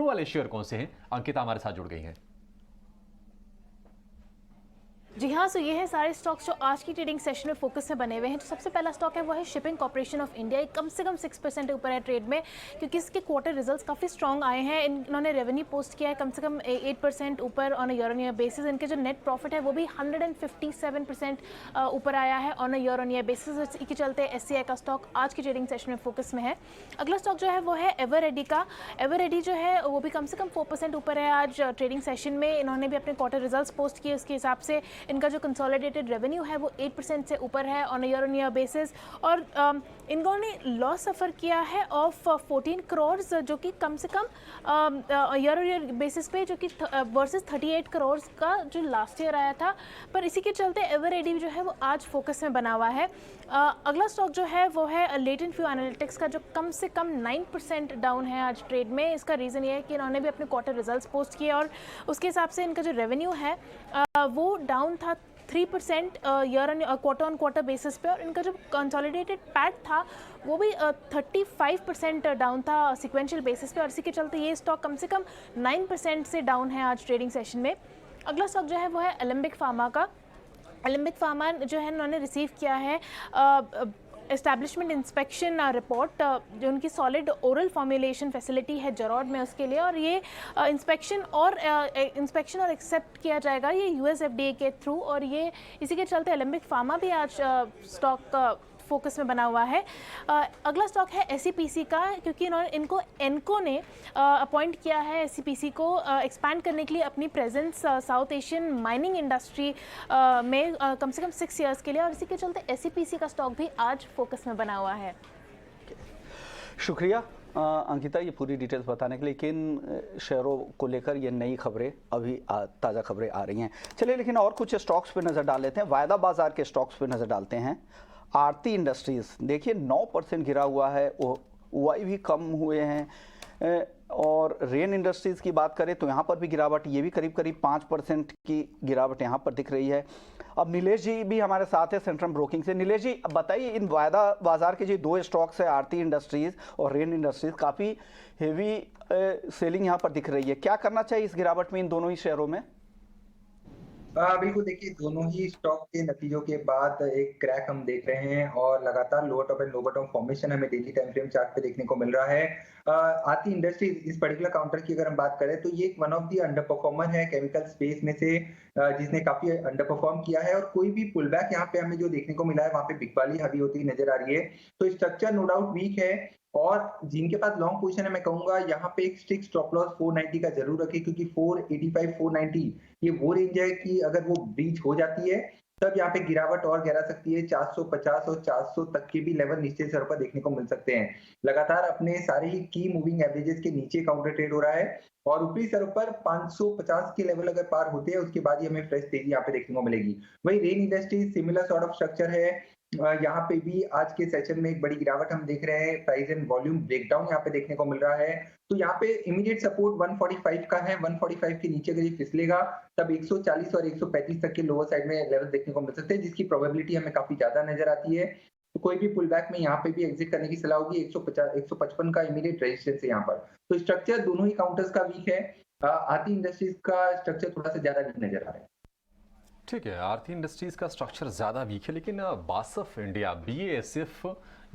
दोनों वाले शेयर कौन से हैं? अंकिता हमारे साथ जुड़ गई हैं। जी हाँ, सो ये है सारे स्टॉक्स जो आज की ट्रेडिंग सेशन में फोकस में बने हुए हैं। जो सबसे पहला स्टॉक है वो है शिपिंग कॉर्पोरेशन ऑफ इंडिया। कम से कम 6% ऊपर है ट्रेड में, क्योंकि इसके क्वार्टर रिजल्ट्स काफ़ी स्ट्रॉन्ग आए हैं। इन्होंने रेवेन्यू पोस्ट किया है कम से कम 8% ऊपर on a year on year basis. इनके जो नेट प्रॉफिट है वो भी 157% ऊपर आया है on a year on year basis. इसी के चलते SCI का स्टॉक आज की ट्रेडिंग सेशन में फोकस में है। अगला स्टॉक जो है वो है एवररेडी का। एवररेडी जो है वो भी कम से कम 4% ऊपर है आज ट्रेडिंग सेशन में। इन्होंने भी अपने क्वार्टर रिजल्ट्स पोस्ट किए, उसके हिसाब से इनका जो कंसोलिडेटेड रेवेन्यू है वो 8% से ऊपर है on year on year basis. और इन्होंने लॉस सफ़र किया है ऑफ 14 करोड़, जो कि कम से कम ईयर ऑन ईयर बेसिस पे, जो कि वर्सेस 38 करोड़ का जो लास्ट ईयर आया था। पर इसी के चलते एवररेडी जो है वो आज फोकस में बना हुआ है। अगला स्टॉक जो है वो है लेटेंट व्यू एनालिटिक्स का, जो कम से कम 9% डाउन है आज ट्रेड में। इसका रीज़न ये है कि इन्होंने भी अपने क्वार्टर रिजल्ट्स पोस्ट किए और उसके हिसाब से इनका जो रेवेन्यू है वो डाउन था 3% ईयर ऑन क्वार्टर बेसिस पे। और इनका जो कंसोलिडेटेड पैट था वो भी 35% डाउन था सिक्वेंशियल बेसिस पे। और इसी के चलते ये स्टॉक कम से कम 9% से डाउन है आज ट्रेडिंग सेशन में। अगला स्टॉक जो है वो है एलेम्बिक फार्मा का। एलेम्बिक फार्मा जो है इन्होंने रिसीव किया है एस्टैब्लिशमेंट इंस्पेक्शन रिपोर्ट, जो उनकी सॉलिड ओरल फॉर्मुलेशन फैसिलिटी है जरौड में, उसके लिए। और ये इंस्पेक्शन और एक्सेप्ट किया जाएगा ये US FDA के थ्रू। और ये इसी के चलते एलेम्बिक फार्मा भी आज स्टॉक फोकस में बना हुआ है। अगला स्टॉक है SCPC का, क्योंकि इनको एनको ने अपॉइंट किया है SCPC को एक्सपैंड करने के लिए अपनी presence south Asian mining industry में कम से कम 6 इयर्स के लिए। और इसी के चलते SCPC का स्टॉक भी आज फोकस में बना हुआ है। शुक्रिया अंकिता ये पूरी डिटेल्स बताने के लिए। लेकिन शेयरों को लेकर ये नई खबरें अभी ताज़ा खबरें आ रही हैं। चलिए लेकिन और कुछ स्टॉक्स पे नज़र डाल लेते हैं। वायदा बाजार के स्टॉक्स पे नज़र डालते हैं। आरती इंडस्ट्रीज़ देखिए 9% गिरा हुआ है, OI भी कम हुए हैं। और रेन इंडस्ट्रीज़ की बात करें तो यहाँ पर भी गिरावट, ये भी करीब करीब 5% की गिरावट यहाँ पर दिख रही है। अब नीलेश जी भी हमारे साथ है सेंट्रम ब्रोकिंग से। नीलेश जी अब बताइए, इन वायदा बाजार के जो 2 स्टॉक्स है आरती इंडस्ट्रीज़ और रेन इंडस्ट्रीज़, काफ़ी हेवी सेलिंग यहाँ पर दिख रही है। क्या करना चाहिए इस गिरावट में इन दोनों ही शेयरों में? बिल्कुल, देखिए दोनों ही स्टॉक के नतीजों के बाद एक क्रैक हम देख रहे हैं और लगातार lower top and lower top formation हमें डेली टाइम फ्रेम चार्ट पे देखने को मिल रहा है। आरती इंडस्ट्रीज इस पर्टिकुलर काउंटर की अगर हम बात करें तो ये एक one of the under performer है केमिकल स्पेस में से, जिसने काफी अंडर परफॉर्म किया है। और कोई भी पुल बैक यहाँ पे हमें जो देखने को मिला है वहां पे बिग वाली हावी होती नजर आ रही है। तो स्ट्रक्चर नो डाउट वीक है और जिनके पास लॉन्ग पोजीशन है मैं कहूंगा यहाँ पे एक स्ट्रिक्ट स्टॉप लॉस 490 का जरूर रखें, क्योंकि 485 490 ये वो रेंज है कि अगर वो ब्रीच हो जाती है तब यहाँ पे गिरावट और गिरा सकती है। 450 और 400 तक के भी लेवल निश्चित स्तर पर देखने को मिल सकते हैं। लगातार अपने सारे ही की मूविंग एवरेजेस के नीचे काउंटर ट्रेड हो रहा है और ऊपरी स्तर पर 550 के लेवल अगर पार होते हैं उसके बाद ही हमें फ्रेश तेजी यहाँ पे देखने को मिलेगी। वही rain industry similar sort of structure है। यहाँ पे भी आज के सेशन में एक बड़ी गिरावट हम देख रहे हैं। प्राइस एंड वॉल्यूम ब्रेकडाउन यहाँ पे देखने को मिल रहा है। तो यहाँ पे इमीडिएट सपोर्ट 145 का है। 145 के नीचे अगर ये फिसलेगा तब 140 और 135 तक के लोअर साइड में लेवल देखने को मिल सकते हैं, जिसकी प्रोबेबिलिटी हमें काफी ज्यादा नजर आती है। तो कोई भी पुल बैक में यहाँ पे भी एग्जिट करने की सलाह होगी। 150 155 का इमीडिएट रेजिस्टेंस है यहाँ पर। तो स्ट्रक्चर दोनों ही काउंटर्स का वीक है। आरती इंडस्ट्रीज का स्ट्रक्चर थोड़ा सा ज्यादा वीक नजर आ रहा है। ठीक है, आरती इंडस्ट्रीज का स्ट्रक्चर ज़्यादा वीक है, लेकिन बासफ इंडिया BASF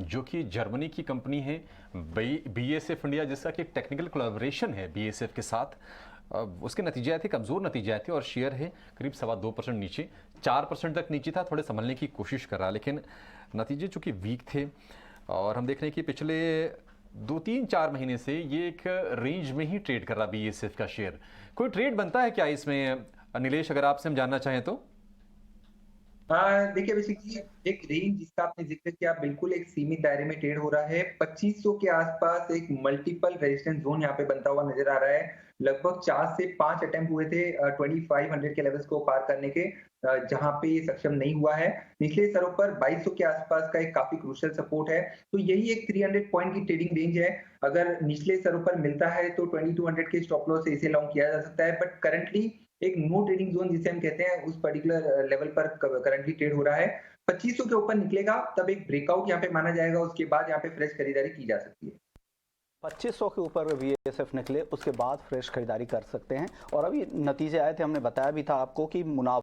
जो कि जर्मनी की कंपनी है, BASF इंडिया जिसका कि टेक्निकल कोलैबोरेशन है BASF के साथ, उसके नतीजे आए थे, कमज़ोर नतीजे आए थे और शेयर है करीब 2.25% नीचे, 4% तक नीचे था, थोड़े संभलने की कोशिश कर रहा, लेकिन नतीजे चूँकि वीक थे। और हम देख रहे हैं कि पिछले 2-3-4 महीने से ये एक रेंज में ही ट्रेड कर रहा BASF का शेयर। कोई ट्रेड बनता है क्या इसमें नीलेश, अगर आपसे हम जानना चाहें तो? देखिए बेसिकली एक रेंज जिसका आपने जिक्र किया बिल्कुल एक सीमित दायरे में ट्रेड हो रहा है। 2500 के आसपास एक मल्टीपल रेजिस्टेंस जोन यहाँ पे बनता हुआ नजर आ रहा है। लगभग 4 से 5 अटेम्प्ट हुए थे 2500 के लेवल्स को पार करने के, जहां पे ये सक्षम नहीं हुआ है। निचले स्तरों पर 2200 के आसपास का एक काफी क्रूशियल सपोर्ट है। तो यही एक 300 पॉइंट की ट्रेडिंग रेंज है। अगर निचले स्तरों पर मिलता है तो 2200 के स्टॉप लॉस से इसे लॉन्ग किया जा सकता है। बट करंटली एक नो ट्रेडिंग जोन जिसे हम कहते हैं उस पर्टिकुलर लेवल पर करंटली ट्रेड हो रहा है। 2500 के ऊपर निकलेगा तब एक ब्रेकआउट यहाँ पे माना जाएगा, उसके बाद यहाँ पे फ्रेश खरीदारी की जा सकती है। 2500 के ऊपर बीएसएफ निकले, उसके बाद फ्रेश खरीदारी कर सकते हैं। और अभी नतीजे आए थे, हमने बताया भी था आपको कि मुनाफा